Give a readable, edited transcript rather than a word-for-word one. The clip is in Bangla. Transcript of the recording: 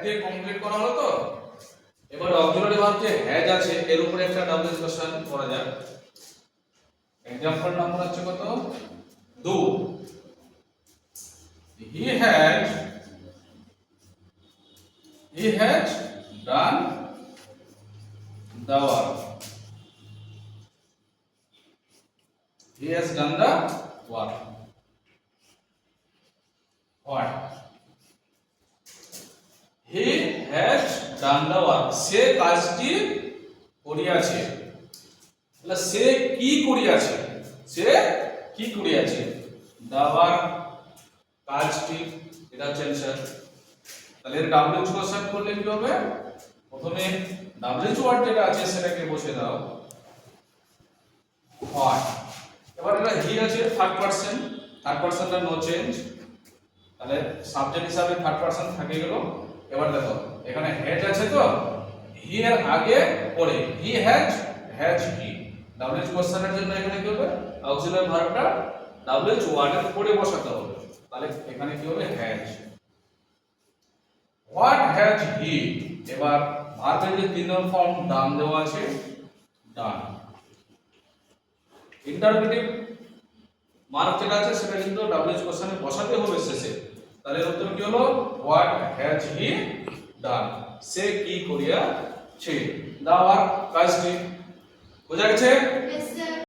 দিয়ে কমপ্লিট করা হলো তো। এবার অক্সিলারি ভার্ব যে হ্যাজ আছে এর উপরে একটা ডাব্লিউ কোশ্চেন করা যাক। এক্সাম্পল নাম্বার হচ্ছে কত, 2। he has done the work. He has done the work. What? He has done the work. সে কাজটি করিয়াছে। তাহলে সে কি করিয়াছে? সে কি করিয়াছে? the work কাজটি, এটা হচ্ছে অ্যানসার। তাহলে এর ডাব্লিউ কোশ্চেন করলে কি হবে? প্রথমে ডাব্লিউ ওয়ার্ড যেটা আছে সেটাকে বসে দাও হোয়াট। এবার এটা হি আছে থার্ড পারসনটা নো চেঞ্জ, তাহলে সাবজেক্ট হিসাবে থার্ড পারসন থেকে গেল। এবার দেখো এখানে হ্যাজ আছে তো, হি এর আগে পরে হি হ্যাজ হি। ডাব্লিউ কোশ্চেনের জন্য এখানে কি হবে? অক্সিলারি ভার্বটা ডাব্লিউ ওয়ার্ডের পরে বসাতে হবে। তাহলে এখানে কি হবে? হ্যাজ। What has he. এবার ভার্বের যে 3 নম্বর ফর্ম ডান দেওয়া আছে, ডান। ইন্টারোগেটিভ মার্ক যেটা আছে সেটা কিন্তু ডাব্লিউ কোশ্চেনে বসাতে হবে শেষে। তাহলে এর উত্তর কি হলো? হোয়াট হ্যাজ হি ডান। সে কি করিয়াছে। দা ওয়ার্ক কাজটি। বোঝা গেছে? Yes, sir.